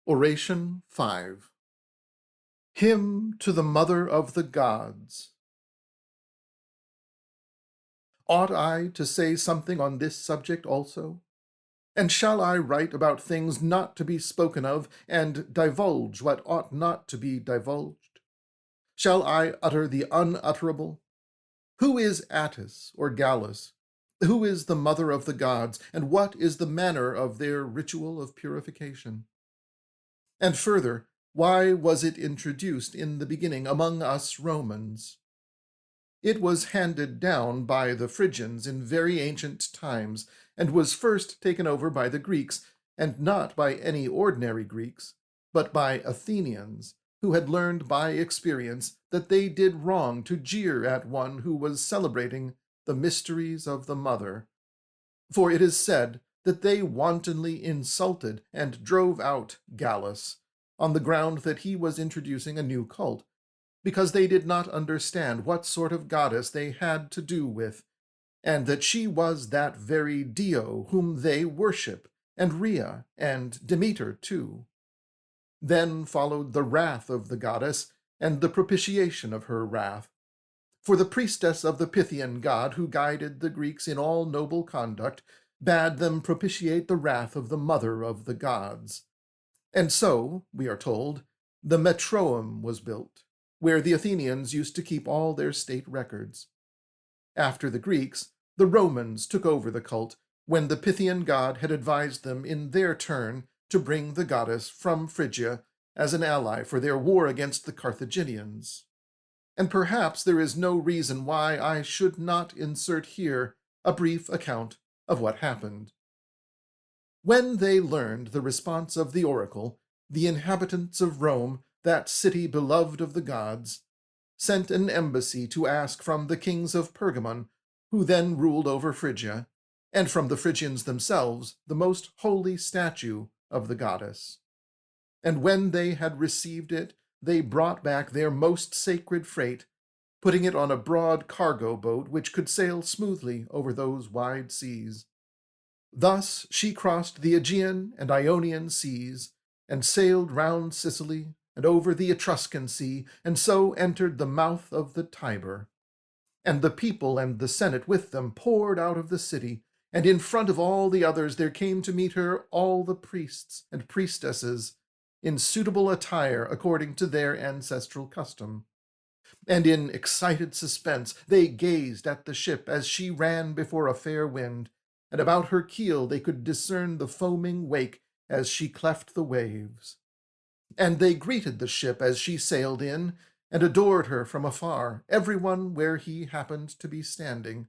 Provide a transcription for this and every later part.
Oration 5. Hymn to the Mother of the Gods. Ought I to say something on this subject also? And shall I write about things not to be spoken of, and divulge what ought not to be divulged? Shall I utter the unutterable? Who is Attis or Gallus? Who is the mother of the gods, and what is the manner of their ritual of purification? And further, why was it introduced in the beginning among us Romans? It was handed down by the Phrygians in very ancient times, and was first taken over by the Greeks, and not by any ordinary Greeks, but by Athenians, who had learned by experience that they did wrong to jeer at one who was celebrating the mysteries of the Mother. For it is said that they wantonly insulted and drove out Gallus, on the ground that he was introducing a new cult, because they did not understand what sort of goddess they had to do with, and that she was that very Dio whom they worship, and Rhea, and Demeter too. Then followed the wrath of the goddess, and the propitiation of her wrath. For the priestess of the Pythian god, who guided the Greeks in all noble conduct, bade them propitiate the wrath of the mother of the gods. And so, we are told, the Metroum was built, where the Athenians used to keep all their state records. After the Greeks, the Romans took over the cult, when the Pythian god had advised them in their turn to bring the goddess from Phrygia as an ally for their war against the Carthaginians. And perhaps there is no reason why I should not insert here a brief account of what happened. When they learned the response of the oracle, the inhabitants of Rome, that city beloved of the gods, sent an embassy to ask from the kings of Pergamon, who then ruled over Phrygia, and from the Phrygians themselves, the most holy statue of the goddess. And when they had received it, they brought back their most sacred freight, putting it on a broad cargo boat which could sail smoothly over those wide seas. Thus she crossed the Aegean and Ionian seas, and sailed round Sicily, and over the Etruscan sea, and so entered the mouth of the Tiber. And the people and the Senate with them poured out of the city, and in front of all the others there came to meet her all the priests and priestesses, in suitable attire according to their ancestral custom. And in excited suspense they gazed at the ship as she ran before a fair wind, and about her keel they could discern the foaming wake as she cleft the waves. And they greeted the ship as she sailed in, and adored her from afar, everyone where he happened to be standing.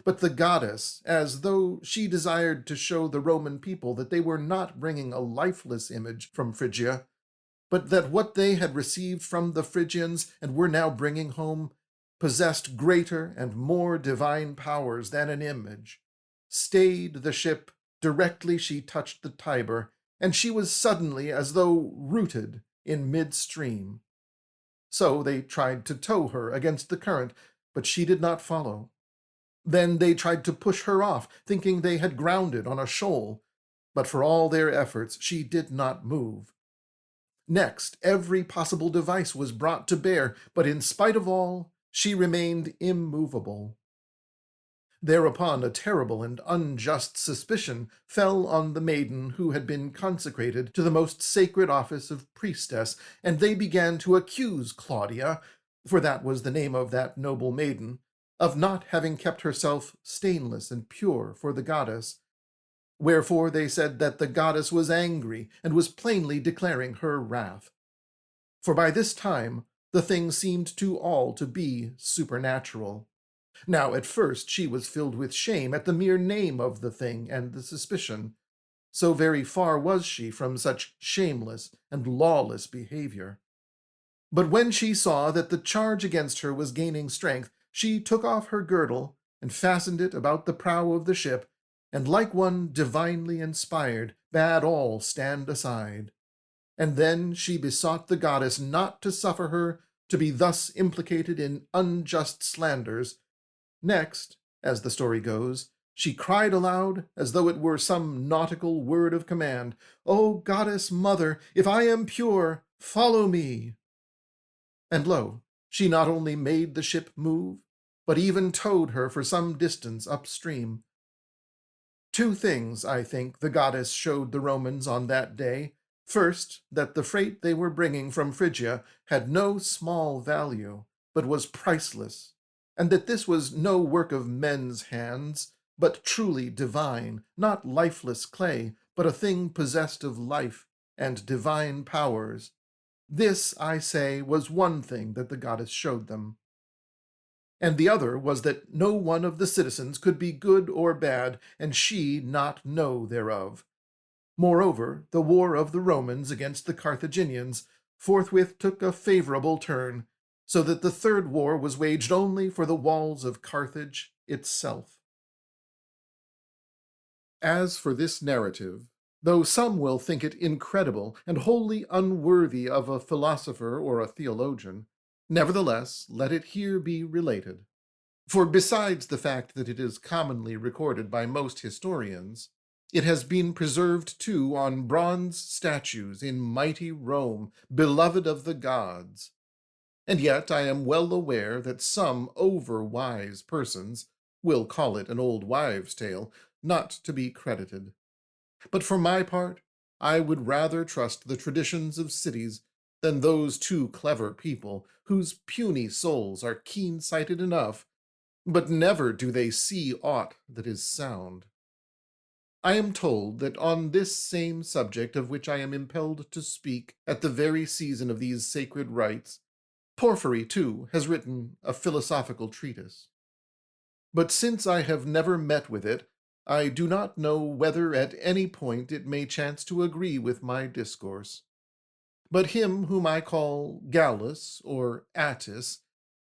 But the goddess, as though she desired to show the Roman people that they were not bringing a lifeless image from Phrygia, but that what they had received from the Phrygians and were now bringing home possessed greater and more divine powers than an image, stayed the ship directly she touched the Tiber, and she was suddenly as though rooted in midstream. So they tried to tow her against the current, but she did not follow. Then they tried to push her off, thinking they had grounded on a shoal, but for all their efforts she did not move. Next, every possible device was brought to bear, but in spite of all, she remained immovable. Thereupon a terrible and unjust suspicion fell on the maiden who had been consecrated to the most sacred office of priestess, and they began to accuse Claudia, for that was the name of that noble maiden, of not having kept herself stainless and pure for the goddess. Wherefore they said that the goddess was angry, and was plainly declaring her wrath. For by this time the thing seemed to all to be supernatural. Now at first she was filled with shame at the mere name of the thing and the suspicion. So very far was she from such shameless and lawless behavior. But when she saw that the charge against her was gaining strength, she took off her girdle and fastened it about the prow of the ship, and like one divinely inspired, bade all stand aside. And then she besought the goddess not to suffer her to be thus implicated in unjust slanders. Next, as the story goes, She cried aloud, as though it were some nautical word of command, "O goddess mother, if I am pure, follow me!" And lo, she not only made the ship move, but even towed her for some distance upstream. Two things, I think, the goddess showed the Romans on that day. First, that the freight they were bringing from Phrygia had no small value, but was priceless, and that this was no work of men's hands, but truly divine, not lifeless clay, but a thing possessed of life and divine powers. This, I say, was one thing that the goddess showed them. And the other was that no one of the citizens could be good or bad, and she not know thereof. Moreover, the war of the Romans against the Carthaginians forthwith took a favorable turn, so that the third war was waged only for the walls of Carthage itself. As for this narrative, though some will think it incredible and wholly unworthy of a philosopher or a theologian, nevertheless let it here be related. For besides the fact that it is commonly recorded by most historians, it has been preserved too on bronze statues in mighty Rome, beloved of the gods. And yet I am well aware that some over-wise persons will call it an old wives' tale, not to be credited. But for my part, I would rather trust the traditions of cities than those too clever people, whose puny souls are keen-sighted enough, but never do they see aught that is sound. I am told that on this same subject of which I am impelled to speak at the very season of these sacred rites, Porphyry, too, has written a philosophical treatise. But since I have never met with it, I do not know whether at any point it may chance to agree with my discourse. But him whom I call Gallus or Attis,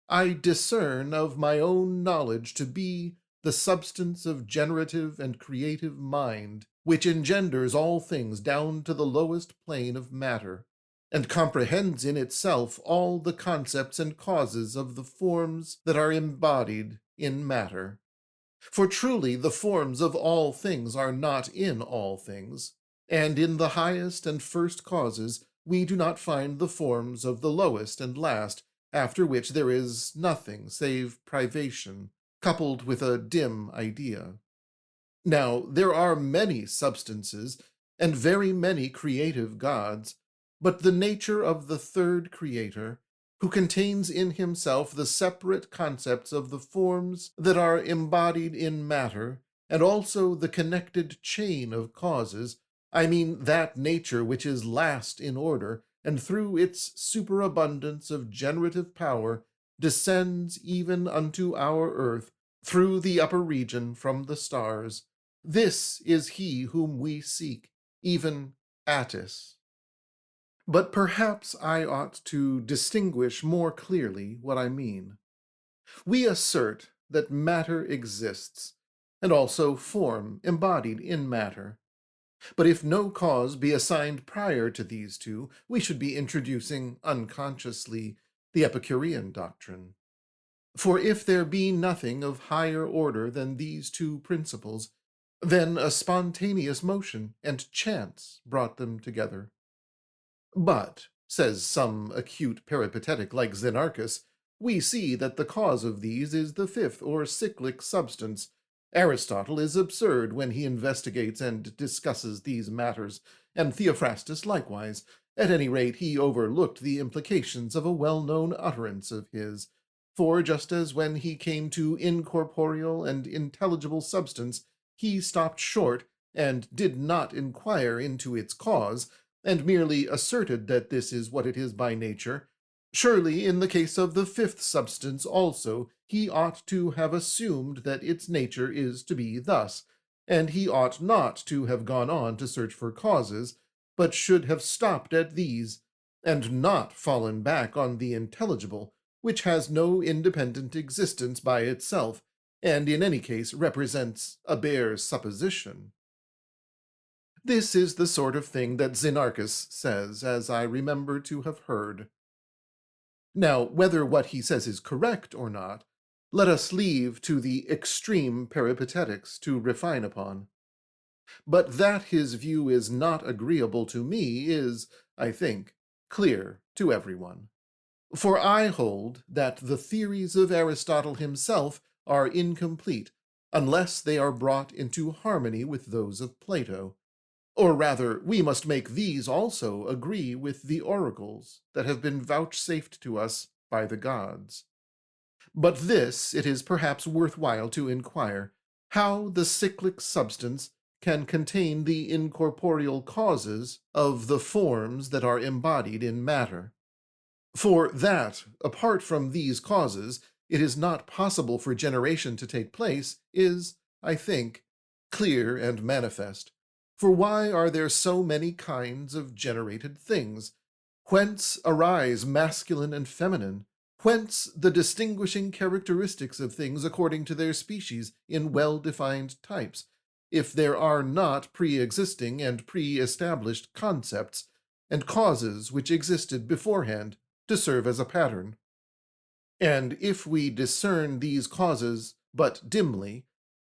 I discern of my own knowledge to be the substance of generative and creative mind, which engenders all things down to the lowest plane of matter, and comprehends in itself all the concepts and causes of the forms that are embodied in matter. For truly the forms of all things are not in all things, and in the highest and first causes we do not find the forms of the lowest and last, after which there is nothing save privation, coupled with a dim idea. Now, there are many substances, and very many creative gods, but the nature of the third creator, who contains in himself the separate concepts of the forms that are embodied in matter, and also the connected chain of causes, I mean that nature which is last in order, and through its superabundance of generative power descends even unto our earth through the upper region from the stars. This is he whom we seek, even Attis. But perhaps I ought to distinguish more clearly what I mean. We assert that matter exists, and also form embodied in matter. But if no cause be assigned prior to these two, we should be introducing unconsciously the Epicurean doctrine. For if there be nothing of higher order than these two principles, then a spontaneous motion and chance brought them together. But, says some acute peripatetic like Xenarchus, we see that the cause of these is the fifth or cyclic substance. Aristotle is absurd when he investigates and discusses these matters, and Theophrastus likewise. At any rate, he overlooked the implications of a well-known utterance of his. For just as when he came to incorporeal and intelligible substance, he stopped short and did not inquire into its cause, and merely asserted that this is what it is by nature, surely in the case of the fifth substance also he ought to have assumed that its nature is to be thus, and he ought not to have gone on to search for causes, but should have stopped at these, and not fallen back on the intelligible, which has no independent existence by itself, and in any case represents a bare supposition. This is the sort of thing that Xenarchus says, as I remember to have heard. Now, whether what he says is correct or not, let us leave to the extreme peripatetics to refine upon. But that his view is not agreeable to me is, I think, clear to everyone. For I hold that the theories of Aristotle himself are incomplete unless they are brought into harmony with those of Plato. Or rather, we must make these also agree with the oracles that have been vouchsafed to us by the gods. But this it is perhaps worthwhile to inquire, how the cyclic substance can contain the incorporeal causes of the forms that are embodied in matter. For that, apart from these causes, it is not possible for generation to take place is, I think, clear and manifest. For why are there so many kinds of generated things? Whence arise masculine and feminine? Whence the distinguishing characteristics of things according to their species in well-defined types, if there are not pre-existing and pre-established concepts and causes which existed beforehand to serve as a pattern? And if we discern these causes but dimly,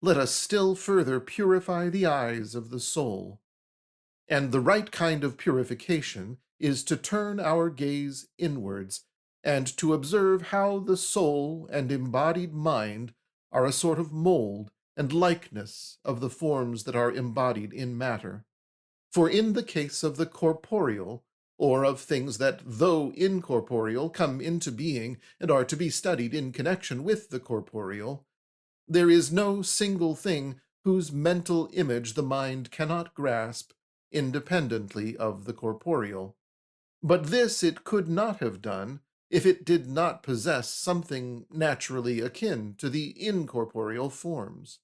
let us still further purify the eyes of the soul. And the right kind of purification is to turn our gaze inwards, and to observe how the soul and embodied mind are a sort of mold and likeness of the forms that are embodied in matter. For in the case of the corporeal, or of things that, though incorporeal, come into being and are to be studied in connection with the corporeal, there is no single thing whose mental image the mind cannot grasp independently of the corporeal. But this it could not have done if it did not possess something naturally akin to the incorporeal forms.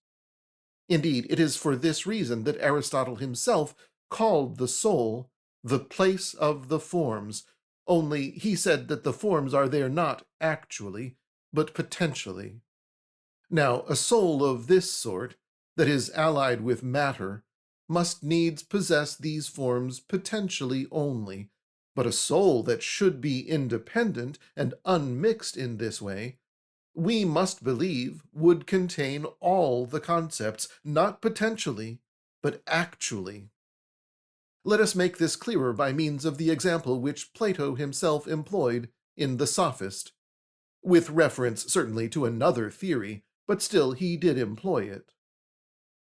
Indeed, it is for this reason that Aristotle himself called the soul the place of the forms, only he said that the forms are there not actually, but potentially. Now, a soul of this sort, that is allied with matter, must needs possess these forms potentially only, but a soul that should be independent and unmixed in this way, we must believe would contain all the concepts, not potentially, but actually. Let us make this clearer by means of the example which Plato himself employed in the Sophist, with reference certainly to another theory, but still he did employ it.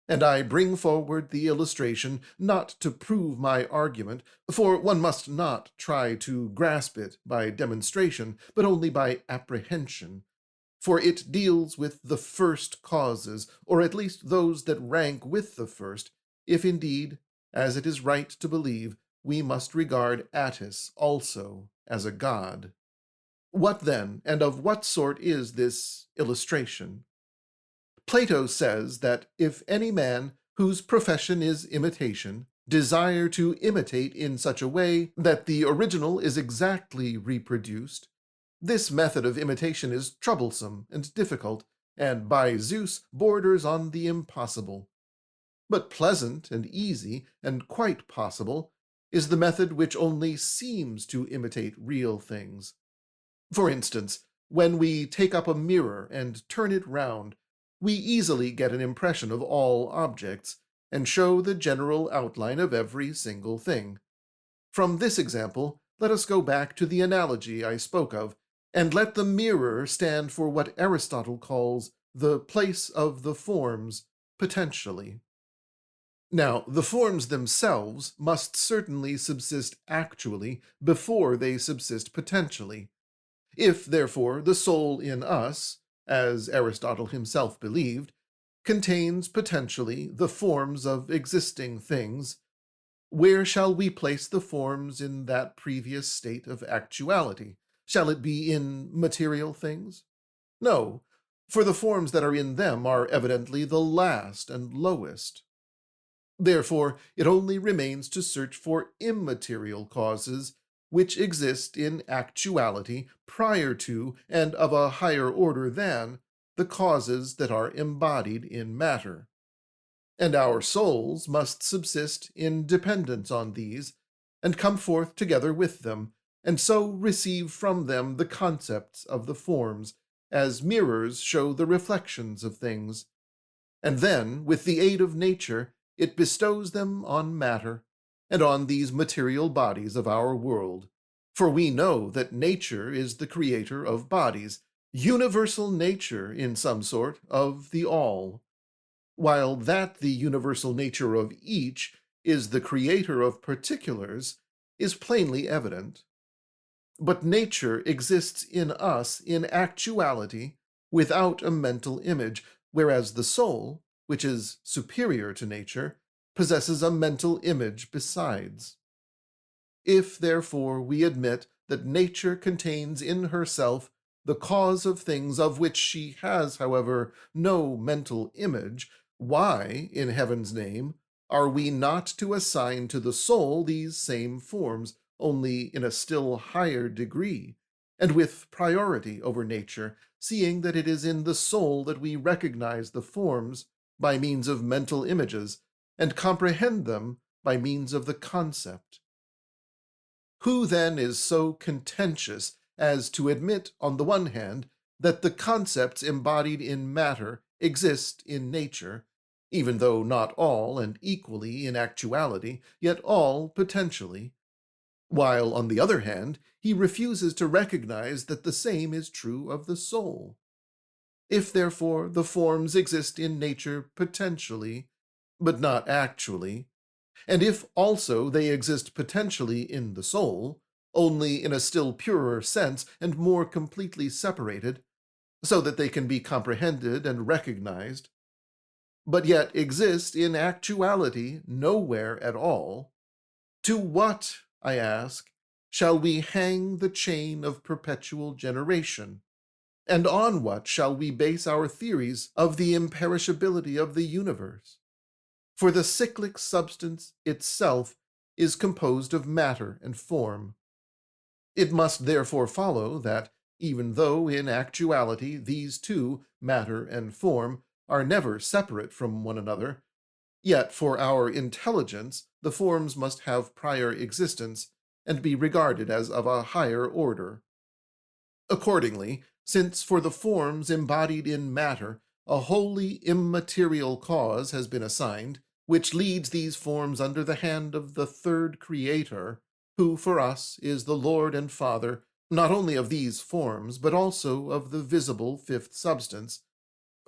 And I bring forward the illustration not to prove my argument, for one must not try to grasp it by demonstration, but only by apprehension, for it deals with the first causes, or at least those that rank with the first, if indeed, as it is right to believe, we must regard Attis also as a god. What then, and of what sort is this illustration? Plato says that if any man whose profession is imitation desire to imitate in such a way that the original is exactly reproduced, this method of imitation is troublesome and difficult, and by Zeus borders on the impossible. But pleasant and easy, and quite possible, is the method which only seems to imitate real things. For instance, when we take up a mirror and turn it round, we easily get an impression of all objects, and show the general outline of every single thing. From this example, let us go back to the analogy I spoke of, and let the mirror stand for what Aristotle calls the place of the forms, potentially. Now, the forms themselves must certainly subsist actually before they subsist potentially. If, therefore, the soul in us, as Aristotle himself believed, contains potentially the forms of existing things, where shall we place the forms in that previous state of actuality? Shall it be in material things? No, for the forms that are in them are evidently the last and lowest. Therefore, it only remains to search for immaterial causes which exist in actuality prior to and of a higher order than the causes that are embodied in matter. And our souls must subsist in dependence on these, and come forth together with them, and so receive from them the concepts of the forms, as mirrors show the reflections of things, and then, with the aid of nature, it bestows them on matter, and on these material bodies of our world. For we know that nature is the creator of bodies, universal nature, in some sort, of the all, while that the universal nature of each is the creator of particulars is plainly evident. But nature exists in us in actuality without a mental image, whereas the soul, which is superior to nature, possesses a mental image besides. If, therefore, we admit that nature contains in herself the cause of things of which she has, however, no mental image, why, in heaven's name, are we not to assign to the soul these same forms, only in a still higher degree, and with priority over nature, seeing that it is in the soul that we recognize the forms by means of mental images, and comprehend them by means of the concept? Who then is so contentious as to admit, on the one hand, that the concepts embodied in matter exist in nature, even though not all and equally in actuality, yet all potentially, while, on the other hand, he refuses to recognize that the same is true of the soul? If, therefore, the forms exist in nature potentially, but not actually, and if also they exist potentially in the soul, only in a still purer sense and more completely separated, so that they can be comprehended and recognized, but yet exist in actuality nowhere at all, to what, I ask, shall we hang the chain of perpetual generation? And on what shall we base our theories of the imperishability of the universe? For the cyclic substance itself is composed of matter and form. It must therefore follow that, even though in actuality these two, matter and form, are never separate from one another, yet for our intelligence the forms must have prior existence and be regarded as of a higher order. Accordingly, since for the forms embodied in matter a wholly immaterial cause has been assigned, which leads these forms under the hand of the third Creator, who for us is the Lord and Father, not only of these forms, but also of the visible fifth substance,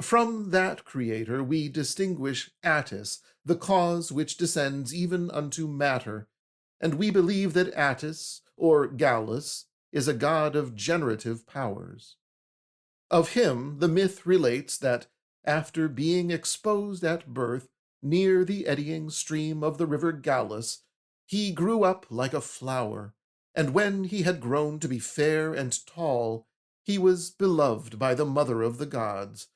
from that Creator we distinguish Attis, the cause which descends even unto matter, and we believe that Attis, or Gallus, is a god of generative powers. Of him the myth relates that, after being exposed at birth near the eddying stream of the river Gallus, he grew up like a flower, and when he had grown to be fair and tall, he was beloved by the mother of the gods,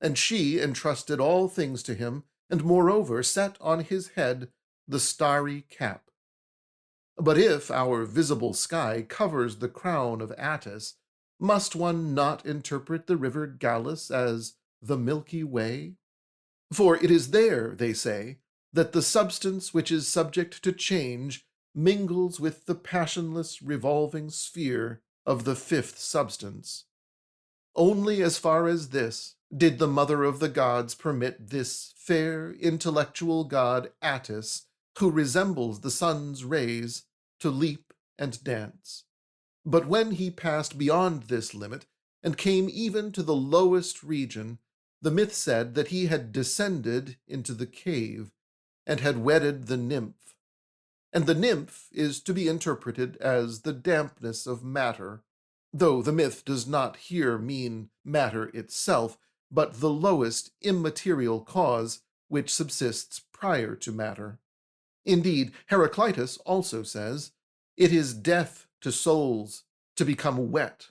and she entrusted all things to him, and moreover set on his head the starry cap. But if our visible sky covers the crown of Attis, must one not interpret the river Gallus as the Milky Way? For it is there, they say, that the substance which is subject to change mingles with the passionless revolving sphere of the fifth substance. Only as far as this did the mother of the gods permit this fair intellectual god Attis, who resembles the sun's rays, to leap and dance. But when he passed beyond this limit and came even to the lowest region, the myth said that he had descended into the cave and had wedded the nymph. And the nymph is to be interpreted as the dampness of matter, though the myth does not here mean matter itself, but the lowest immaterial cause which subsists prior to matter. Indeed, Heraclitus also says, "It is death to souls to become wet."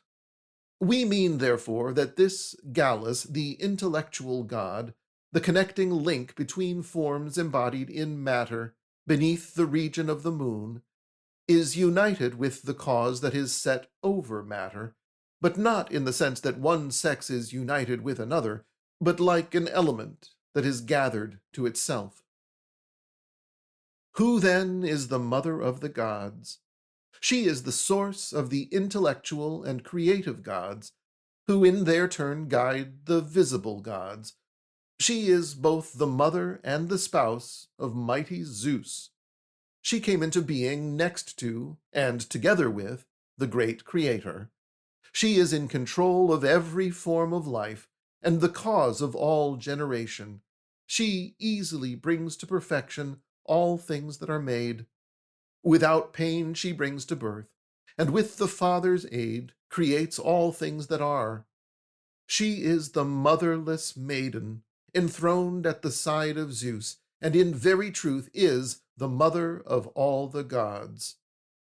We mean, therefore, that this Gallus, the intellectual god, the connecting link between forms embodied in matter beneath the region of the moon, is united with the cause that is set over matter, but not in the sense that one sex is united with another, but like an element that is gathered to itself. Who then is the mother of the gods? She is the source of the intellectual and creative gods, who in their turn guide the visible gods. She is both the mother and the spouse of mighty Zeus. She came into being next to, and together with, the great Creator. She is in control of every form of life, and the cause of all generation. She easily brings to perfection all things that are made. Without pain she brings to birth, and with the Father's aid creates all things that are. She is the motherless maiden, enthroned at the side of Zeus, and in very truth is the mother of all the gods.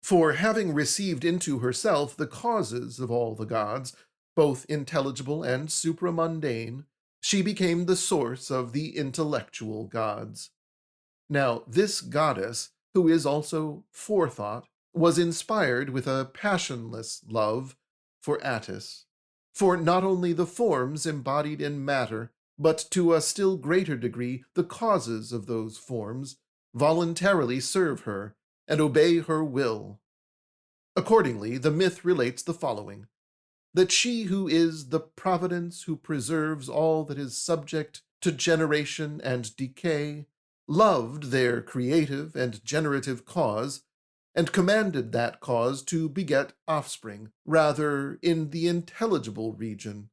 For having received into herself the causes of all the gods, both intelligible and supramundane, she became the source of the intellectual gods. Now this goddess, who is also forethought, was inspired with a passionless love for Attis. For not only the forms embodied in matter, but to a still greater degree the causes of those forms, voluntarily serve her and obey her will. Accordingly, the myth relates the following: that she who is the providence who preserves all that is subject to generation and decay, loved their creative and generative cause, and commanded that cause to beget offspring, rather in the intelligible region.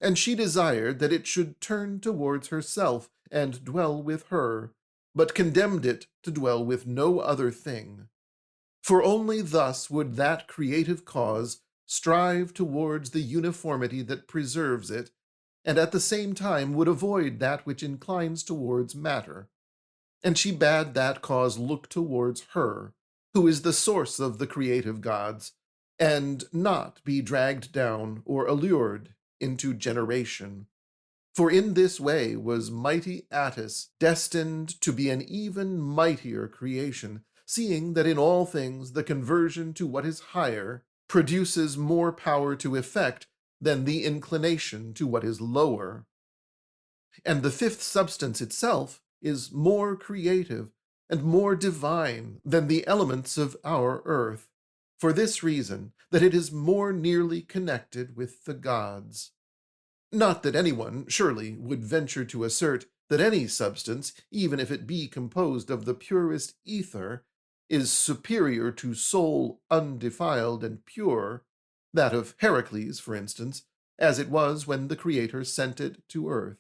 And she desired that it should turn towards herself and dwell with her, but condemned it to dwell with no other thing. For only thus would that creative cause strive towards the uniformity that preserves it, and at the same time would avoid that which inclines towards matter. And she bade that cause look towards her, who is the source of the creative gods, and not be dragged down or allured into generation. For in this way was mighty Attis destined to be an even mightier creation, seeing that in all things the conversion to what is higher produces more power to effect than the inclination to what is lower. And the fifth substance itself is more creative and more divine than the elements of our earth, for this reason, that it is more nearly connected with the gods. Not that anyone, surely, would venture to assert that any substance, even if it be composed of the purest ether, is superior to soul undefiled and pure, that of Heracles, for instance, as it was when the Creator sent it to earth.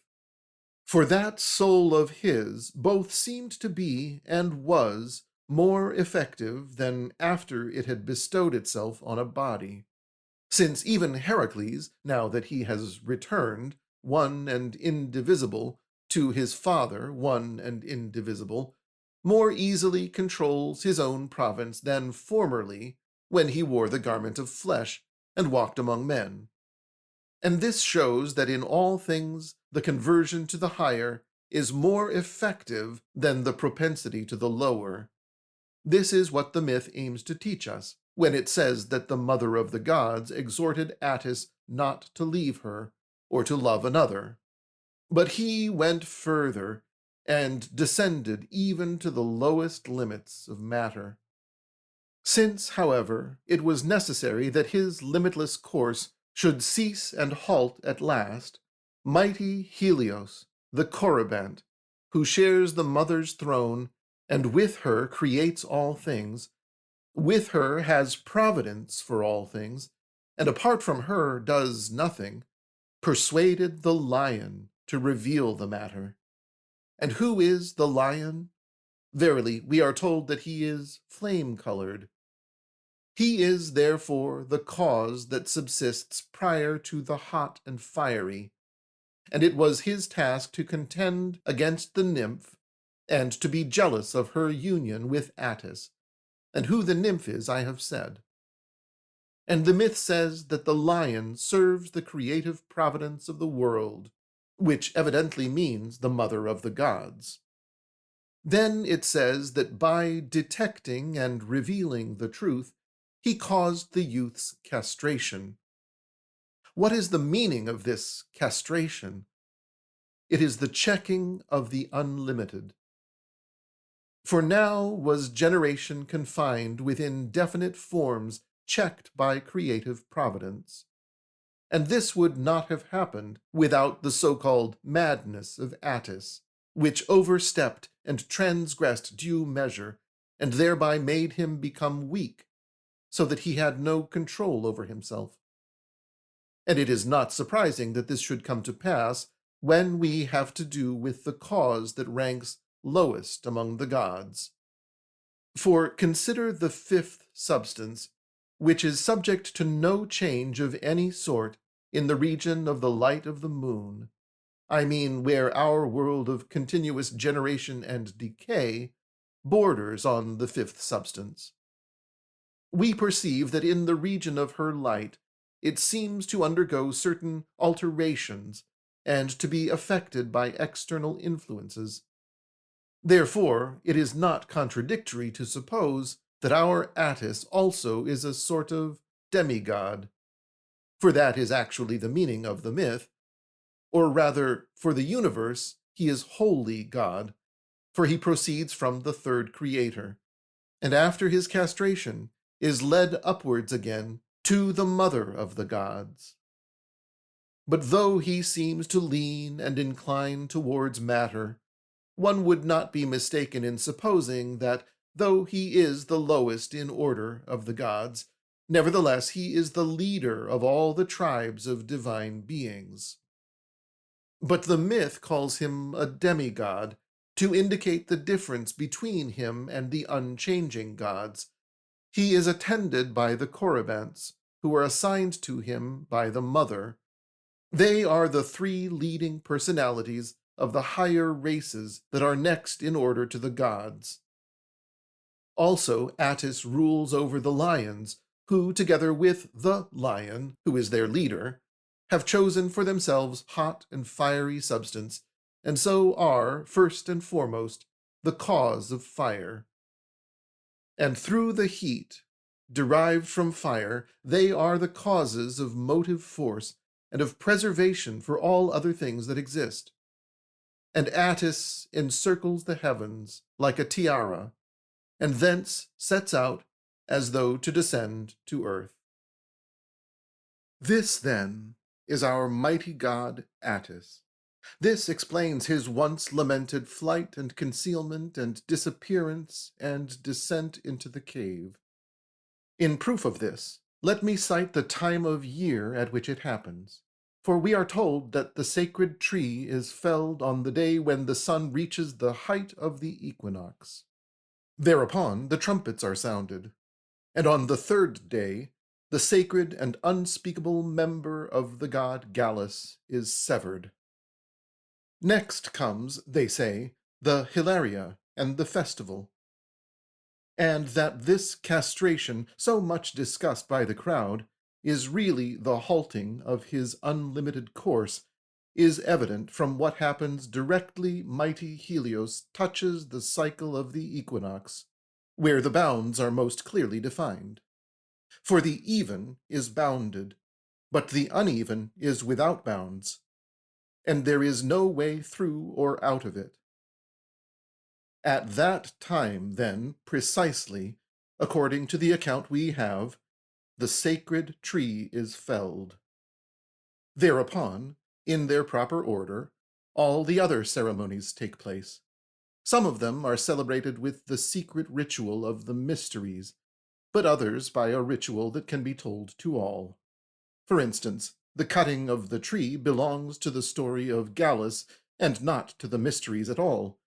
For that soul of his both seemed to be and was more effective than after it had bestowed itself on a body. Since even Heracles, now that he has returned, one and indivisible, to his father, one and indivisible, more easily controls his own province than formerly, when he wore the garment of flesh and walked among men. And this shows that in all things the conversion to the higher is more effective than the propensity to the lower. This is what the myth aims to teach us, when it says that the mother of the gods exhorted Attis not to leave her, or to love another. But he went further, and descended even to the lowest limits of matter. Since, however, it was necessary that his limitless course should cease and halt at last, mighty Helios, the Corybant, who shares the mother's throne, and with her creates all things, with her has providence for all things, and apart from her does nothing, persuaded the lion to reveal the matter. And who is the lion? Verily, we are told that he is flame-colored. He is therefore the cause that subsists prior to the hot and fiery, and it was his task to contend against the nymph, and to be jealous of her union with Attis. And who the nymph is, I have said. And the myth says that the lion serves the creative providence of the world, which evidently means the mother of the gods. Then it says that by detecting and revealing the truth, he caused the youth's castration. What is the meaning of this castration? It is the checking of the unlimited. For now was generation confined within definite forms checked by creative providence. and this would not have happened without the so-called madness of Attis, which overstepped and transgressed due measure, and thereby made him become weak, so that he had no control over himself. And it is not surprising that this should come to pass when we have to do with the cause that ranks lowest among the gods. For consider the fifth substance, which is subject to no change of any sort in the region of the light of the moon. I mean, where our world of continuous generation and decay borders on the fifth substance. We perceive that in the region of her light it seems to undergo certain alterations and to be affected by external influences. Therefore, it is not contradictory to suppose that our Attis also is a sort of demigod, for that is actually the meaning of the myth, or rather, for the universe, he is wholly God, for he proceeds from the third creator, and after his castration is led upwards again to the mother of the gods. But though he seems to lean and incline towards matter, one would not be mistaken in supposing that, though he is the lowest in order of the gods, nevertheless he is the leader of all the tribes of divine beings. But the myth calls him a demigod to indicate the difference between him and the unchanging gods. He is attended by the Corybantes, who are assigned to him by the mother. They are the three leading personalities of the higher races that are next in order to the gods. Also, Attis rules over the lions, who, together with the lion, who is their leader, have chosen for themselves hot and fiery substance, and so are, first and foremost, the cause of fire. And through the heat, derived from fire, they are the causes of motive force and of preservation for all other things that exist. And Attis encircles the heavens like a tiara, and thence sets out as though to descend to earth. This, then, is our mighty god Attis. This explains his once lamented flight and concealment and disappearance and descent into the cave. In proof of this, let me cite the time of year at which it happens. For we are told that the sacred tree is felled on the day when the sun reaches the height of the equinox. Thereupon the trumpets are sounded, and on the third day the sacred and unspeakable member of the god Gallus is severed. Next comes, they say, the Hilaria and the festival, and that this castration, so much discussed by the crowd, is really the halting of his unlimited course, is evident from what happens directly mighty Helios touches the cycle of the equinox, where the bounds are most clearly defined. For the even is bounded, but the uneven is without bounds, and there is no way through or out of it. At that time, then, precisely, according to the account we have, the sacred tree is felled. Thereupon, in their proper order, all the other ceremonies take place. Some of them are celebrated with the secret ritual of the mysteries, but others by a ritual that can be told to all. For instance, the cutting of the tree belongs to the story of Gallus and not to the mysteries at all,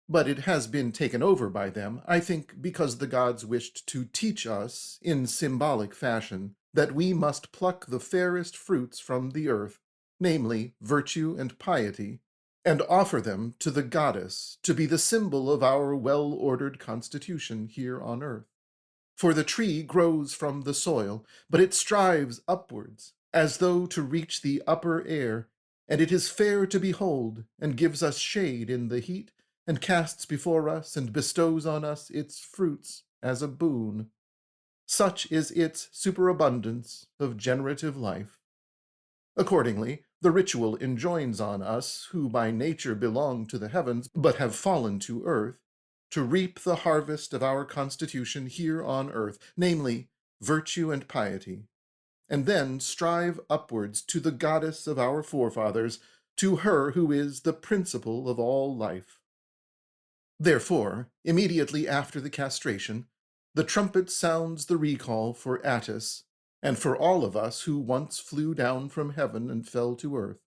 but it has been taken over by them, I think, because the gods wished to teach us, in symbolic fashion, that we must pluck the fairest fruits from the earth, namely virtue and piety, and offer them to the goddess to be the symbol of our well-ordered constitution here on earth. For the tree grows from the soil, but it strives upwards, as though to reach the upper air, and it is fair to behold, and gives us shade in the heat, and casts before us and bestows on us its fruits as a boon. Such is its superabundance of generative life. Accordingly, the ritual enjoins on us, who by nature belong to the heavens, but have fallen to earth, to reap the harvest of our constitution here on earth, namely, virtue and piety. and then strive upwards to the goddess of our forefathers, to her who is the principle of all life. Therefore, immediately after the castration, the trumpet sounds the recall for Attis, and for all of us who once flew down from heaven and fell to earth.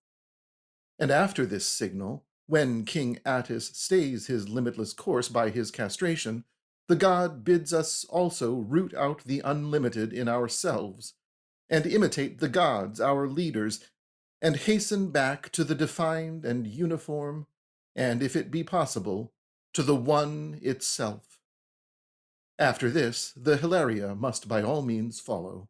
And after this signal, when King Attis stays his limitless course by his castration, the god bids us also root out the unlimited in ourselves, and imitate the gods, our leaders, and hasten back to the defined and uniform, and, if it be possible, to the one itself. After this, the Hilaria must by all means follow.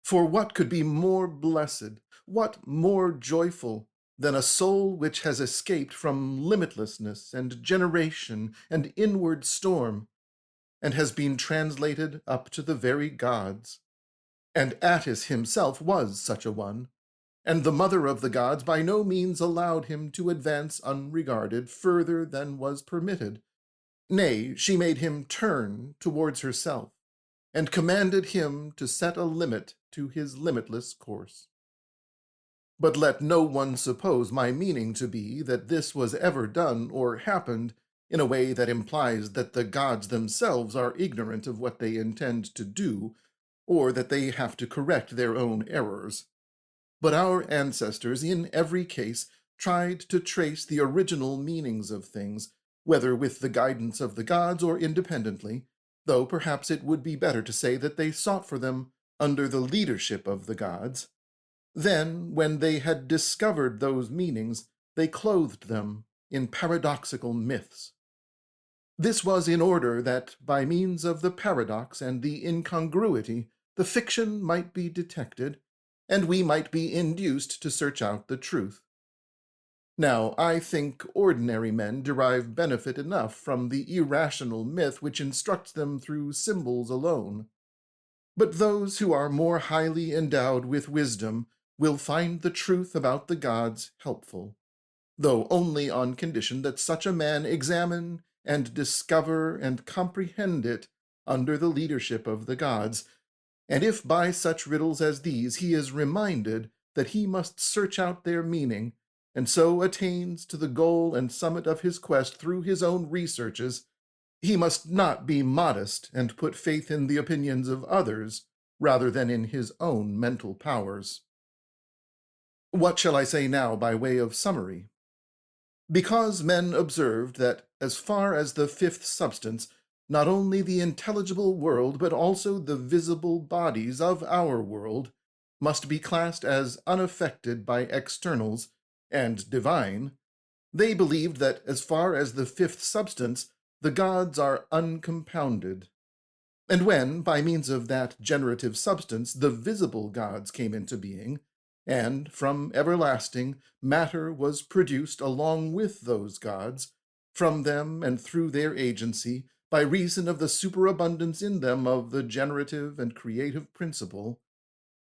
For what could be more blessed, what more joyful, than a soul which has escaped from limitlessness and generation and inward storm, and has been translated up to the very gods? And Attis himself was such a one, and the mother of the gods by no means allowed him to advance unregarded further than was permitted. Nay, she made him turn towards herself, and commanded him to set a limit to his limitless course. But let no one suppose my meaning to be that this was ever done or happened in a way that implies that the gods themselves are ignorant of what they intend to do, or that they have to correct their own errors. But our ancestors, in every case, tried to trace the original meanings of things, whether with the guidance of the gods or independently, though perhaps it would be better to say that they sought for them under the leadership of the gods. Then, when they had discovered those meanings, they clothed them in paradoxical myths. This was in order that, by means of the paradox and the incongruity, the fiction might be detected, and we might be induced to search out the truth. Now, I think ordinary men derive benefit enough from the irrational myth which instructs them through symbols alone. But those who are more highly endowed with wisdom will find the truth about the gods helpful, though only on condition that such a man examine and discover and comprehend it under the leadership of the gods, and if by such riddles as these he is reminded that he must search out their meaning, and so attains to the goal and summit of his quest through his own researches, he must not be modest and put faith in the opinions of others rather than in his own mental powers. What shall I say now by way of summary? Because men observed that, as far as the fifth substance, not only the intelligible world, but also the visible bodies of our world, must be classed as unaffected by externals and divine, they believed that, as far as the fifth substance, the gods are uncompounded. And when, by means of that generative substance, the visible gods came into being, and, from everlasting, matter was produced along with those gods, from them and through their agency, by reason of the superabundance in them of the generative and creative principle,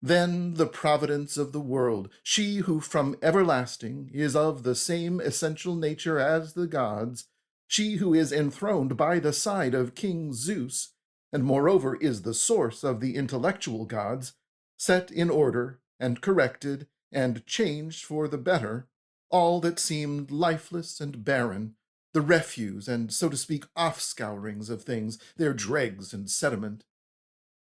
then the providence of the world, she who from everlasting is of the same essential nature as the gods, she who is enthroned by the side of King Zeus, and moreover is the source of the intellectual gods, set in order and corrected and changed for the better all that seemed lifeless and barren, the refuse and, so to speak, offscourings of things, their dregs and sediment.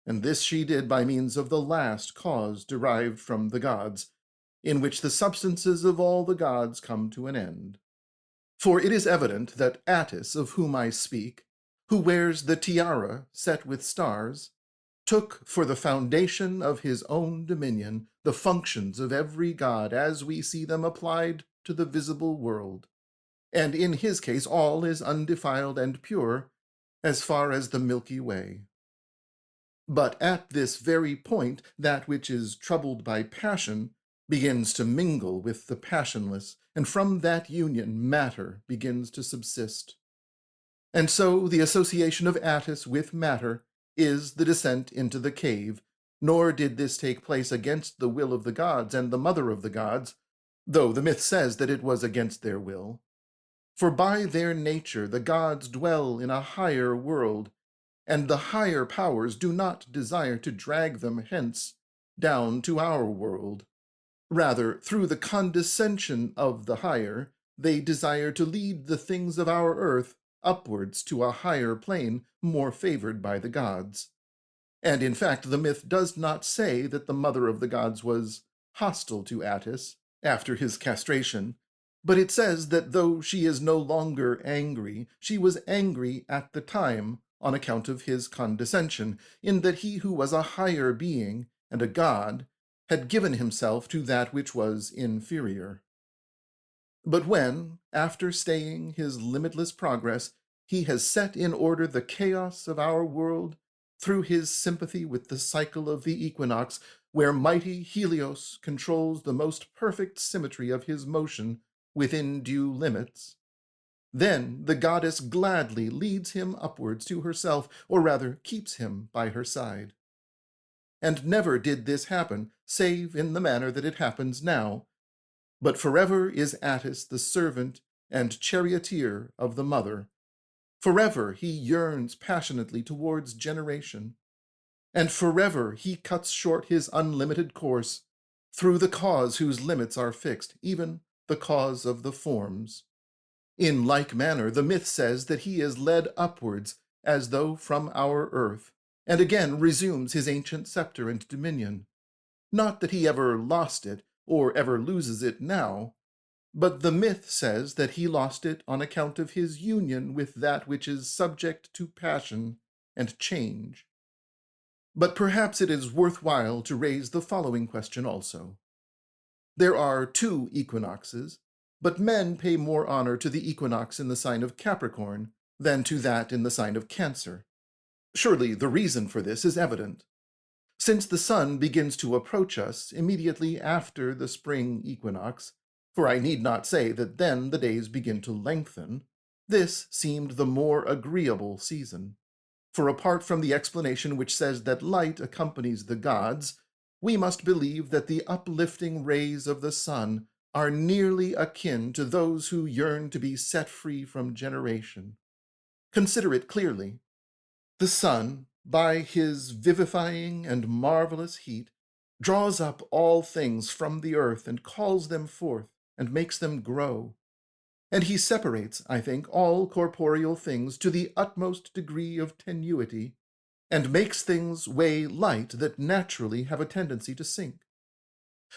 And this she did by means of the last cause derived from the gods, in which the substances of all the gods come to an end. For it is evident that Attis, of whom I speak, who wears the tiara set with stars, took for the foundation of his own dominion the functions of every god as we see them applied to the visible world, and in his case all is undefiled and pure, as far as the Milky Way. But at this very point, that which is troubled by passion begins to mingle with the passionless, and from that union matter begins to subsist. And so the association of Attis with matter is the descent into the cave, nor did this take place against the will of the gods and the mother of the gods, though the myth says that it was against their will. For by their nature the gods dwell in a higher world, and the higher powers do not desire to drag them hence, down to our world. Rather, through the condescension of the higher, they desire to lead the things of our earth upwards to a higher plane more favored by the gods. And in fact, the myth does not say that the mother of the gods was hostile to Attis after his castration, but it says that though she is no longer angry, she was angry at the time on account of his condescension, in that he who was a higher being and a god had given himself to that which was inferior. But when, after staying his limitless progress, he has set in order the chaos of our world through his sympathy with the cycle of the equinox, where mighty Helios controls the most perfect symmetry of his motion within due limits, then the goddess gladly leads him upwards to herself, or rather keeps him by her side. And never did this happen, save in the manner that it happens now, but forever is Attis the servant and charioteer of the mother. Forever he yearns passionately towards generation, and forever he cuts short his unlimited course through the cause whose limits are fixed, even the cause of the forms. In like manner, the myth says that he is led upwards as though from our earth, and again resumes his ancient scepter and dominion. Not that he ever lost it, or ever loses it now, but the myth says that he lost it on account of his union with that which is subject to passion and change. But perhaps it is worthwhile to raise the following question also. There are 2 equinoxes, but men pay more honor to the equinox in the sign of Capricorn than to that in the sign of Cancer. Surely the reason for this is evident. Since the sun begins to approach us immediately after the spring equinox, for I need not say that then the days begin to lengthen, this seemed the more agreeable season. For apart from the explanation which says that light accompanies the gods, we must believe that the uplifting rays of the sun are nearly akin to those who yearn to be set free from generation. Consider it clearly. The sun, by his vivifying and marvelous heat, draws up all things from the earth and calls them forth and makes them grow. And he separates, I think, all corporeal things to the utmost degree of tenuity, and makes things weigh light that naturally have a tendency to sink.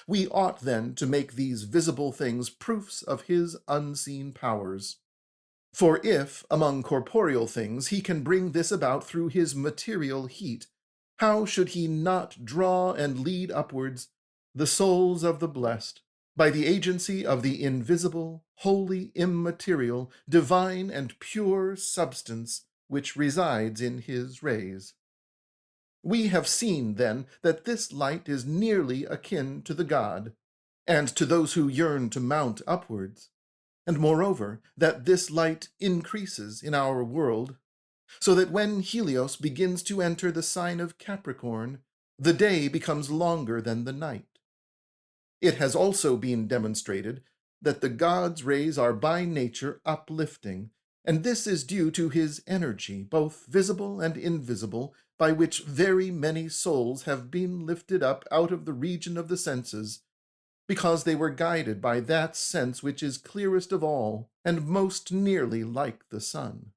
We ought then to make these visible things proofs of his unseen powers. For if, among corporeal things, he can bring this about through his material heat, how should he not draw and lead upwards the souls of the blessed by the agency of the invisible, wholly immaterial, divine and pure substance which resides in his rays? We have seen, then, that this light is nearly akin to the god, and to those who yearn to mount upwards, and moreover, that this light increases in our world, so that when Helios begins to enter the sign of Capricorn, the day becomes longer than the night. It has also been demonstrated that the god's rays are by nature uplifting, and this is due to his energy, both visible and invisible, by which very many souls have been lifted up out of the region of the senses, because they were guided by that sense which is clearest of all, and most nearly like the sun.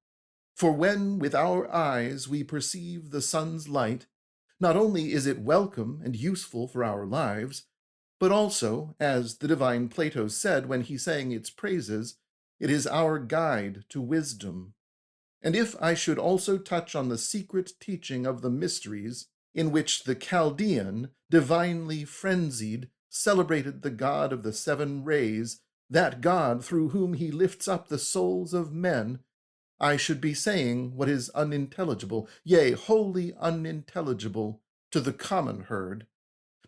For when with our eyes we perceive the sun's light, not only is it welcome and useful for our lives, but also, as the divine Plato said when he sang its praises, it is our guide to wisdom. And if I should also touch on the secret teaching of the mysteries, in which the Chaldean, divinely frenzied, celebrated the god of the 7 rays, that god through whom he lifts up the souls of men, I should be saying what is unintelligible, yea, wholly unintelligible to the common herd,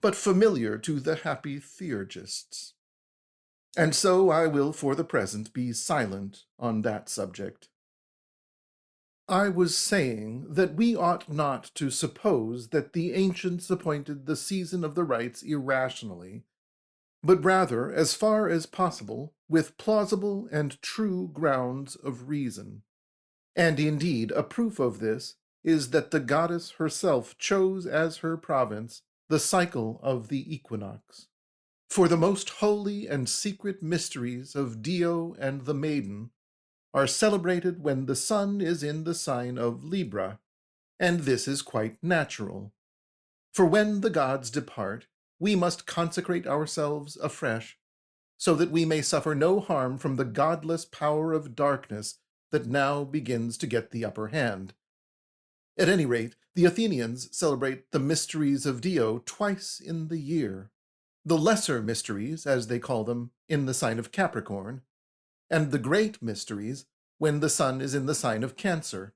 but familiar to the happy theurgists. And so I will for the present be silent on that subject. I was saying that we ought not to suppose that the ancients appointed the season of the rites irrationally, but rather, as far as possible, with plausible and true grounds of reason. And indeed, a proof of this is that the goddess herself chose as her province the cycle of the equinox. For the most holy and secret mysteries of Dio and the Maiden are celebrated when the sun is in the sign of Libra, and this is quite natural. For when the gods depart, we must consecrate ourselves afresh, so that we may suffer no harm from the godless power of darkness that now begins to get the upper hand. At any rate, the Athenians celebrate the mysteries of Dio twice in the year, the lesser mysteries, as they call them, in the sign of Capricorn, and the great mysteries when the sun is in the sign of Cancer,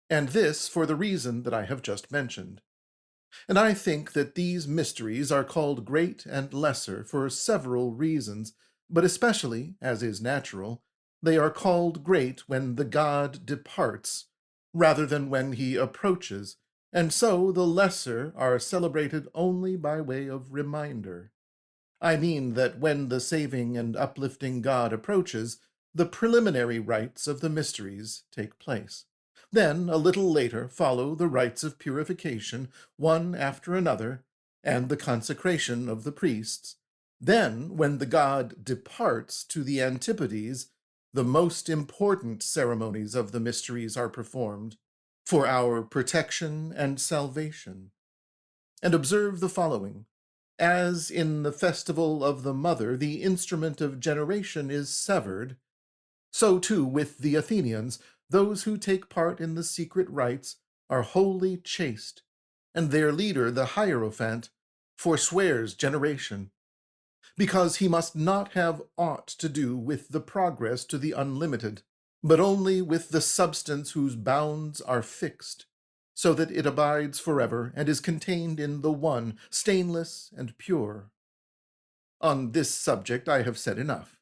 and this for the reason that I have just mentioned. And I think that these mysteries are called great and lesser for several reasons, but especially, as is natural, they are called great when the god departs, rather than when he approaches, and so the lesser are celebrated only by way of reminder. I mean that when the saving and uplifting God approaches, the preliminary rites of the mysteries take place. Then, a little later, follow the rites of purification, one after another, and the consecration of the priests. Then, when the god departs to the antipodes, the most important ceremonies of the mysteries are performed for our protection and salvation. And observe the following. As in the festival of the mother the instrument of generation is severed, so too with the Athenians, those who take part in the secret rites are wholly chaste, and their leader, the Hierophant, forswears generation, because he must not have aught to do with the progress to the unlimited, but only with the substance whose bounds are fixed, so that it abides forever and is contained in the one, stainless and pure. On this subject I have said enough.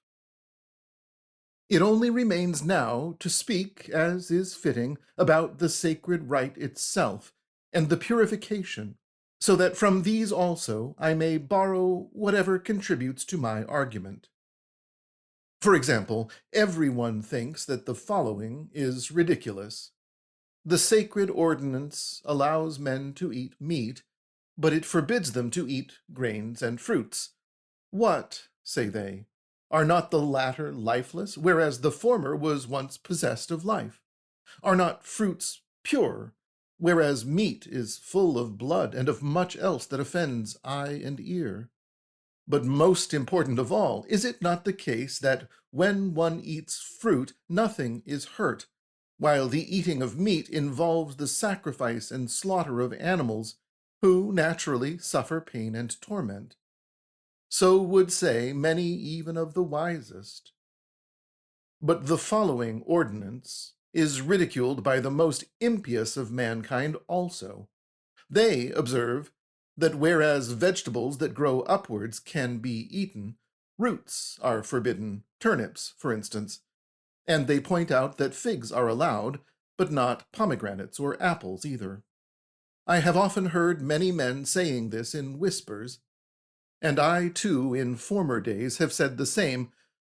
It only remains now to speak, as is fitting, about the sacred rite itself and the purification, so that from these also I may borrow whatever contributes to my argument. For example, everyone thinks that the following is ridiculous. The sacred ordinance allows men to eat meat, but it forbids them to eat grains and fruits. What, say they, are not the latter lifeless, whereas the former was once possessed of life? Are not fruits pure, whereas meat is full of blood and of much else that offends eye and ear? But most important of all, is it not the case that when one eats fruit, nothing is hurt, while the eating of meat involves the sacrifice and slaughter of animals, who naturally suffer pain and torment? So would say many even of the wisest. But the following ordinance is ridiculed by the most impious of mankind also. They observe that whereas vegetables that grow upwards can be eaten, roots are forbidden, turnips, for instance, and they point out that figs are allowed, but not pomegranates or apples either. I have often heard many men saying this in whispers, and I too in former days have said the same,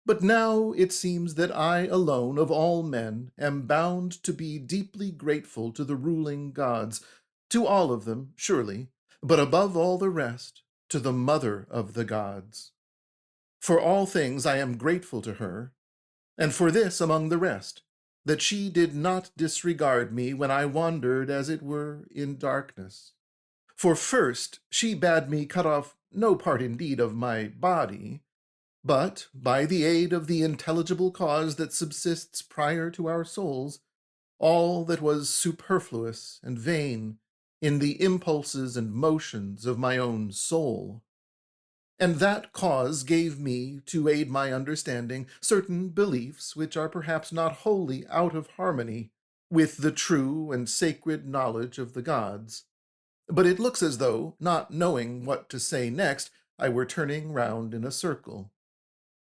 but now it seems that I alone of all men am bound to be deeply grateful to the ruling gods, to all of them, surely, but above all the rest, to the mother of the gods. For all things I am grateful to her, and for this among the rest, that she did not disregard me when I wandered as it were in darkness. For first she bade me cut off no part indeed of my body, but, by the aid of the intelligible cause that subsists prior to our souls, all that was superfluous and vain in the impulses and motions of my own soul. And that cause gave me, to aid my understanding, certain beliefs which are perhaps not wholly out of harmony with the true and sacred knowledge of the gods. But it looks as though, not knowing what to say next, I were turning round in a circle.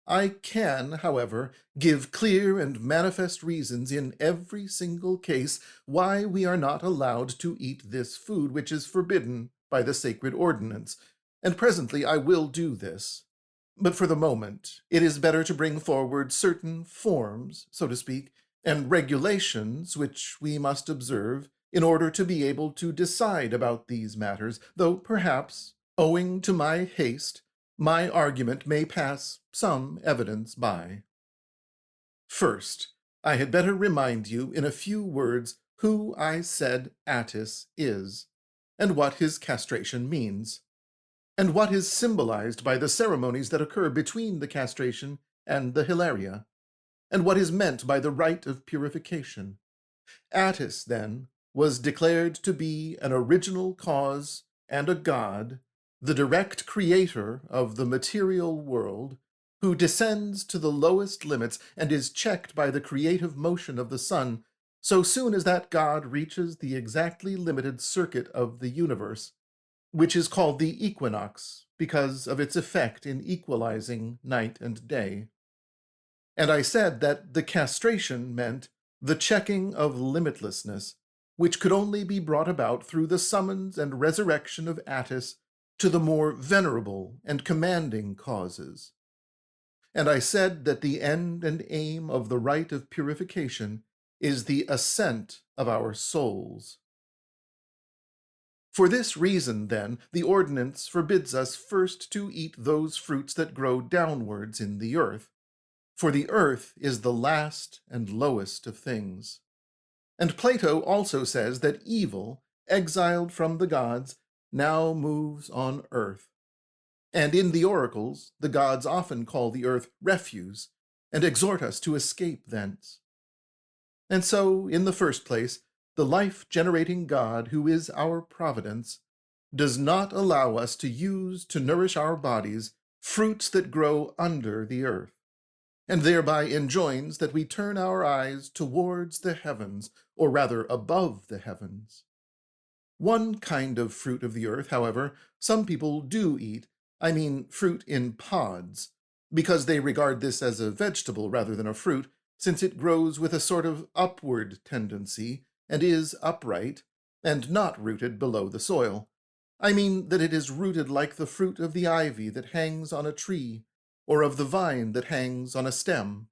I can, however, give clear and manifest reasons in every single case why we are not allowed to eat this food which is forbidden by the sacred ordinance, and presently I will do this. But for the moment, it is better to bring forward certain forms, so to speak, and regulations which we must observe in order to be able to decide about these matters, though perhaps, owing to my haste, my argument may pass some evidence by. First, I had better remind you in a few words who I said Attis is, and what his castration means, and what is symbolized by the ceremonies that occur between the castration and the hilaria, and what is meant by the rite of purification. Attis, then, was declared to be an original cause and a god, the direct creator of the material world, who descends to the lowest limits and is checked by the creative motion of the sun so soon as that god reaches the exactly limited circuit of the universe, which is called the equinox because of its effect in equalizing night and day. And I said that the castration meant the checking of limitlessness, which could only be brought about through the summons and resurrection of Attis to the more venerable and commanding causes. And I said that the end and aim of the rite of purification is the ascent of our souls. For this reason, then, the ordinance forbids us first to eat those fruits that grow downwards in the earth, for the earth is the last and lowest of things. And Plato also says that evil, exiled from the gods, now moves on earth. And in the oracles, the gods often call the earth refuse, and exhort us to escape thence. And so, in the first place, the life-generating God, who is our providence, does not allow us to use to nourish our bodies fruits that grow under the earth, and thereby enjoins that we turn our eyes towards the heavens, or rather above the heavens. One kind of fruit of the earth, however, some people do eat, I mean fruit in pods, because they regard this as a vegetable rather than a fruit, since it grows with a sort of upward tendency, and is upright, and not rooted below the soil. I mean that it is rooted like the fruit of the ivy that hangs on a tree, or of the vine that hangs on a stem.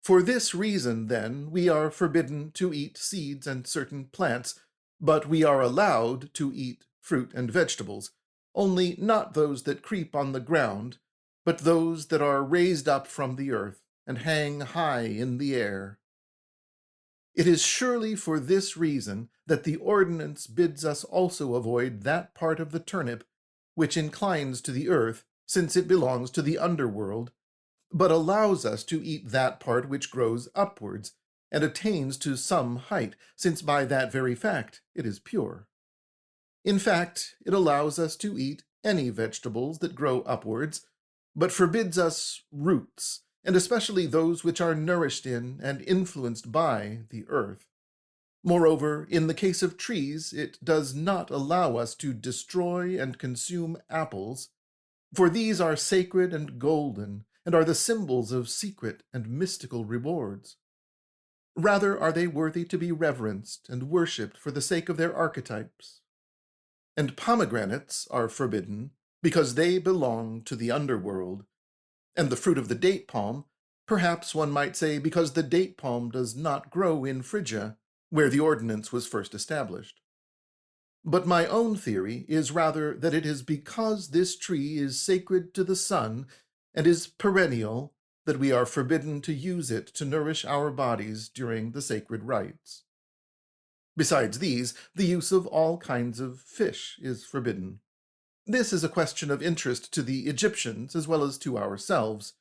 For this reason, then, we are forbidden to eat seeds and certain plants, but we are allowed to eat fruit and vegetables, only not those that creep on the ground, but those that are raised up from the earth and hang high in the air. It is surely for this reason that the ordinance bids us also avoid that part of the turnip which inclines to the earth, since it belongs to the underworld, but allows us to eat that part which grows upwards, and attains to some height, since by that very fact it is pure. In fact, it allows us to eat any vegetables that grow upwards, but forbids us roots, and especially those which are nourished in and influenced by the earth. Moreover, in the case of trees, it does not allow us to destroy and consume apples, for these are sacred and golden, and are the symbols of secret and mystical rewards. Rather are they worthy to be reverenced and worshipped for the sake of their archetypes. And pomegranates are forbidden because they belong to the underworld, and the fruit of the date palm, perhaps one might say because the date palm does not grow in Phrygia, where the ordinance was first established. But my own theory is rather that it is because this tree is sacred to the sun and is perennial that we are forbidden to use it to nourish our bodies during the sacred rites. Besides these, the use of all kinds of fish is forbidden. This is a question of interest to the Egyptians as well as to ourselves.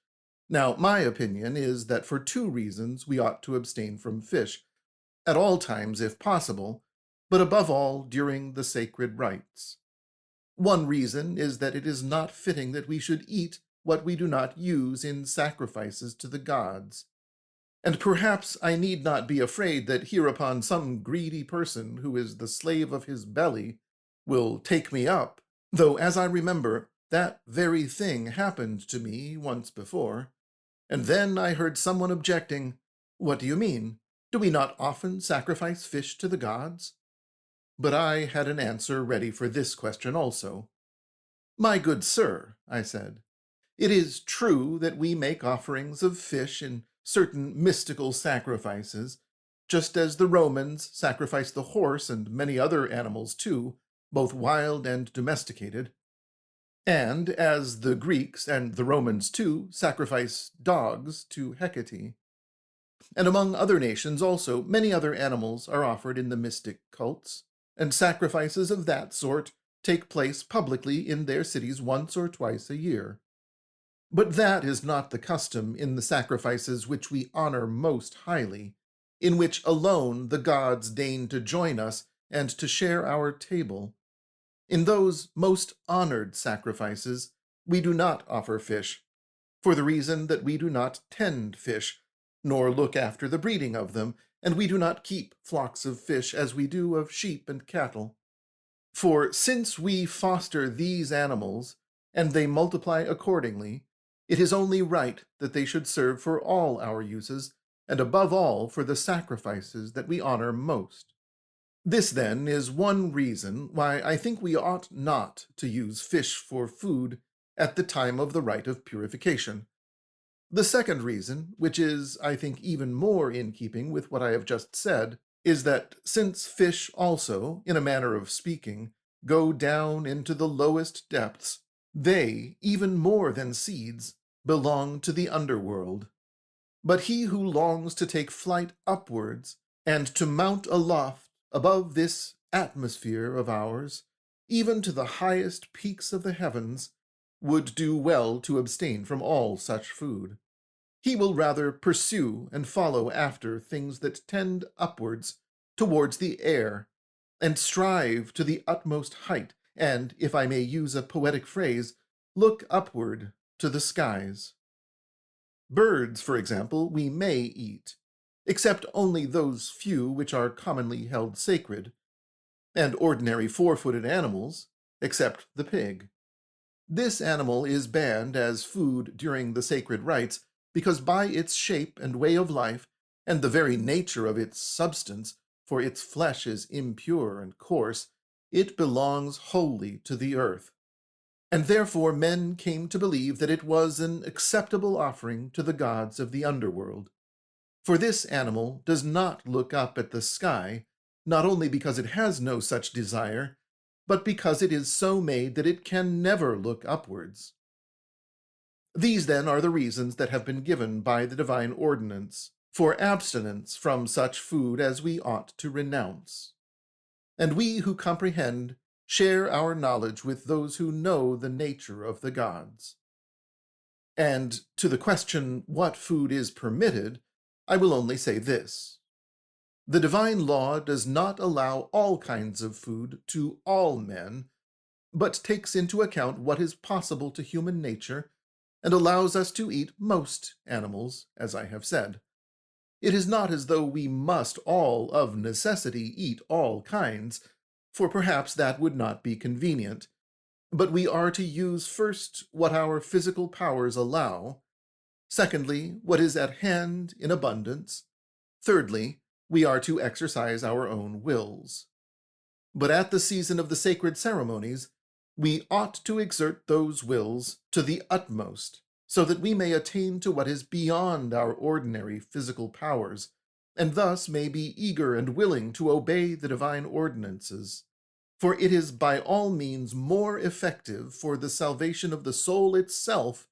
Now, my opinion is that for two reasons we ought to abstain from fish, at all times if possible, but above all during the sacred rites. One reason is that it is not fitting that we should eat what we do not use in sacrifices to the gods. And perhaps I need not be afraid that hereupon some greedy person who is the slave of his belly will take me up, though, as I remember, that very thing happened to me once before. And then I heard someone objecting, "What do you mean? Do we not often sacrifice fish to the gods?" But I had an answer ready for this question also. "My good sir," I said, "it is true that we make offerings of fish in certain mystical sacrifices, just as the Romans sacrificed the horse and many other animals too, both wild and domesticated, and as the Greeks and the Romans too sacrifice dogs to Hecate. And among other nations also, many other animals are offered in the mystic cults, and sacrifices of that sort take place publicly in their cities once or twice a year. But that is not the custom in the sacrifices which we honor most highly, in which alone the gods deign to join us and to share our table. In those most honored sacrifices, we do not offer fish, for the reason that we do not tend fish, nor look after the breeding of them, and we do not keep flocks of fish as we do of sheep and cattle. For since we foster these animals, and they multiply accordingly, it is only right that they should serve for all our uses, and above all for the sacrifices that we honor most. This, then, is one reason why I think we ought not to use fish for food at the time of the rite of purification. The second reason, which is, I think, even more in keeping with what I have just said, is that since fish also, in a manner of speaking, go down into the lowest depths, they, even more than seeds, belong to the underworld. But he who longs to take flight upwards, and to mount aloft above this atmosphere of ours, even to the highest peaks of the heavens, would do well to abstain from all such food. He will rather pursue and follow after things that tend upwards towards the air, and strive to the utmost height, and, if I may use a poetic phrase, look upward to the skies. Birds, for example, we may eat, except only those few which are commonly held sacred, and ordinary four-footed animals, except the pig. This animal is banned as food during the sacred rites, because by its shape and way of life, and the very nature of its substance, for its flesh is impure and coarse, it belongs wholly to the earth. And therefore men came to believe that it was an acceptable offering to the gods of the underworld. For this animal does not look up at the sky, not only because it has no such desire, but because it is so made that it can never look upwards. These, then, are the reasons that have been given by the divine ordinance for abstinence from such food as we ought to renounce. And we who comprehend share our knowledge with those who know the nature of the gods. And to the question, what food is permitted, I will only say this. The divine law does not allow all kinds of food to all men, but takes into account what is possible to human nature, and allows us to eat most animals, as I have said. It is not as though we must all of necessity eat all kinds, for perhaps that would not be convenient, but we are to use first what our physical powers allow, secondly, what is at hand in abundance, thirdly, we are to exercise our own wills. But at the season of the sacred ceremonies, we ought to exert those wills to the utmost, so that we may attain to what is beyond our ordinary physical powers, and thus may be eager and willing to obey the divine ordinances. For it is by all means more effective for the salvation of the soul itself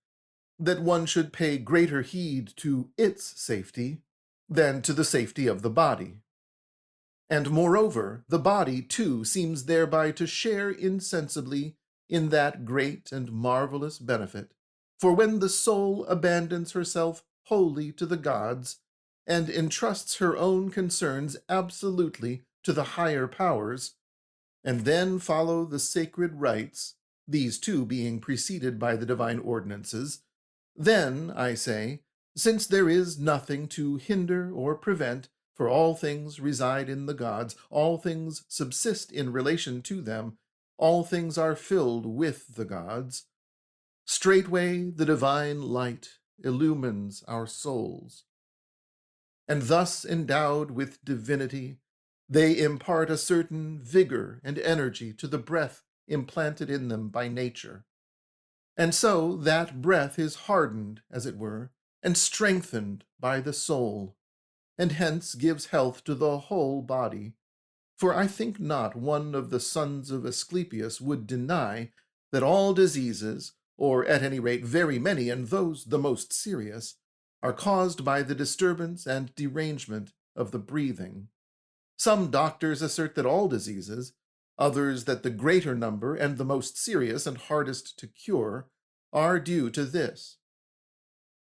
that one should pay greater heed to its safety than to the safety of the body. And moreover, the body too seems thereby to share insensibly in that great and marvelous benefit. For when the soul abandons herself wholly to the gods, and entrusts her own concerns absolutely to the higher powers, and then follow the sacred rites, these two being preceded by the divine ordinances, then, I say, since there is nothing to hinder or prevent, for all things reside in the gods, all things subsist in relation to them, all things are filled with the gods, straightway the divine light illumines our souls. And thus endowed with divinity, they impart a certain vigor and energy to the breath implanted in them by nature. And so that breath is hardened, as it were, and strengthened by the soul, and hence gives health to the whole body. For I think not one of the sons of Asclepius would deny that all diseases, or at any rate very many, and those the most serious, are caused by the disturbance and derangement of the breathing. Some doctors assert that all diseases, others that the greater number and the most serious and hardest to cure, are due to this.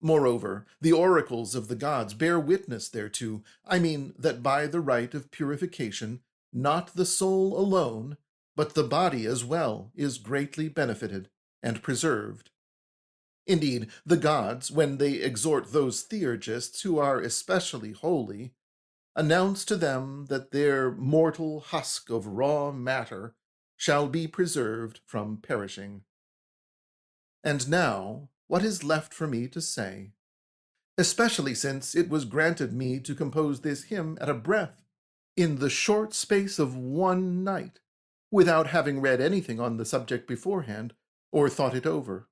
Moreover, the oracles of the gods bear witness thereto, I mean that by the rite of purification, not the soul alone, but the body as well, is greatly benefited and preserved. Indeed, the gods, when they exhort those theurgists who are especially holy, announce to them that their mortal husk of raw matter shall be preserved from perishing. And now, what is left for me to say? Especially since it was granted me to compose this hymn at a breath, in the short space of one night, without having read anything on the subject beforehand, or thought it over.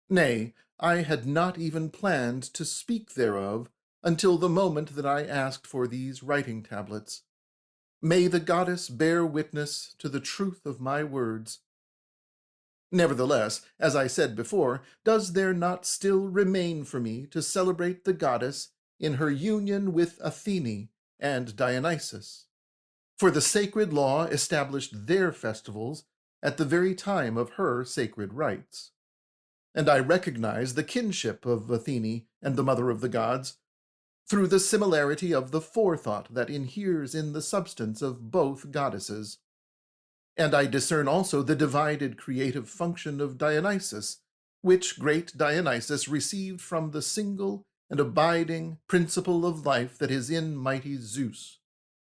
Nay, I had not even planned to speak thereof until the moment that I asked for these writing tablets. May the goddess bear witness to the truth of my words. Nevertheless, as I said before, does there not still remain for me to celebrate the goddess in her union with Athene and Dionysus? For the sacred law established their festivals at the very time of her sacred rites. And I recognize the kinship of Athene and the mother of the gods through the similarity of the forethought that inheres in the substance of both goddesses. And I discern also the divided creative function of Dionysus, which great Dionysus received from the single and abiding principle of life that is in mighty Zeus.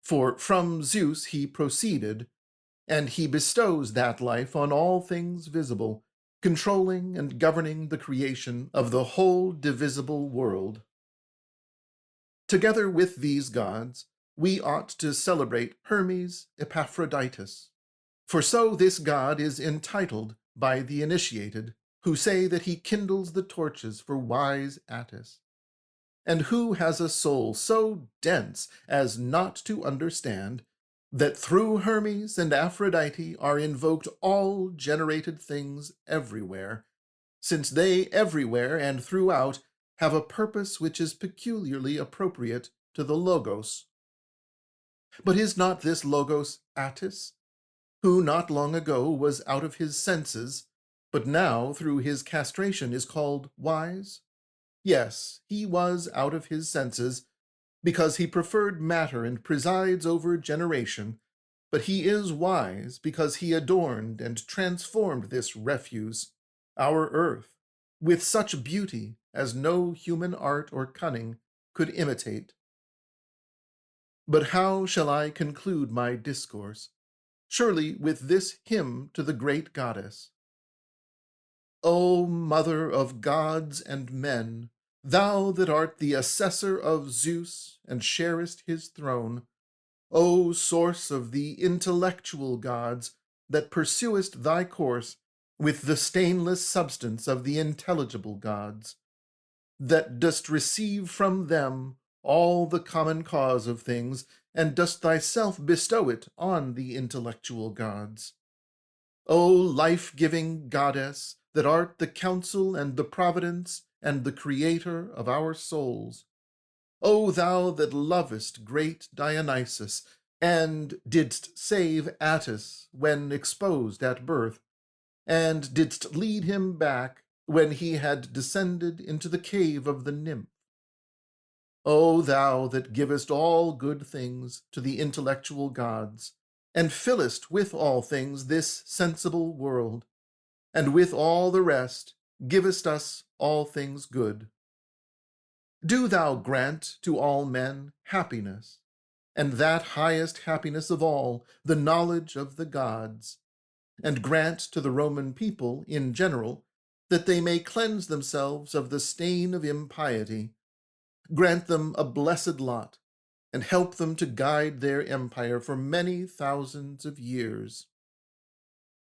For from Zeus he proceeded, and he bestows that life on all things visible, controlling and governing the creation of the whole divisible world. Together with these gods, we ought to celebrate Hermes Epaphroditus, for so this god is entitled by the initiated, who say that he kindles the torches for wise Attis, and who has a soul so dense as not to understand that through Hermes and Aphrodite are invoked all generated things everywhere, since they everywhere and throughout have a purpose which is peculiarly appropriate to the Logos. But is not this Logos Attis, who not long ago was out of his senses, but now through his castration is called wise? Yes, he was out of his senses, because he preferred matter and presides over generation, but he is wise because he adorned and transformed this refuse, our earth, with such beauty as no human art or cunning could imitate. But how shall I conclude my discourse? Surely with this hymn to the great goddess. O mother of gods and men, thou that art the assessor of Zeus and sharest his throne, O source of the intellectual gods, that pursuest thy course with the stainless substance of the intelligible gods, that dost receive from them all the common cause of things, and dost thyself bestow it on the intellectual gods. O life-giving goddess, that art the counsel and the providence and the creator of our souls, O thou that lovest great Dionysus, and didst save Attis when exposed at birth, and didst lead him back when he had descended into the cave of the nymph. O thou that givest all good things to the intellectual gods, and fillest with all things this sensible world, and with all the rest givest us all things good. Do thou grant to all men happiness, and that highest happiness of all, the knowledge of the gods, and grant to the Roman people in general that they may cleanse themselves of the stain of impiety. Grant them a blessed lot, and help them to guide their empire for many thousands of years.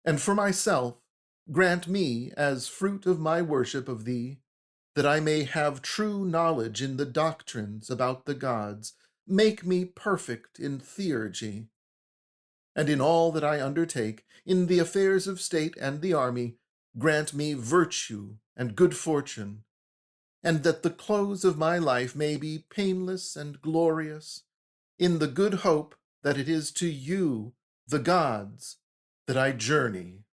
And for myself, grant me, as fruit of my worship of thee, that I may have true knowledge in the doctrines about the gods. Make me perfect in theurgy. And in all that I undertake, in the affairs of state and the army, grant me virtue and good fortune, and that the close of my life may be painless and glorious, in the good hope that it is to you, the gods, that I journey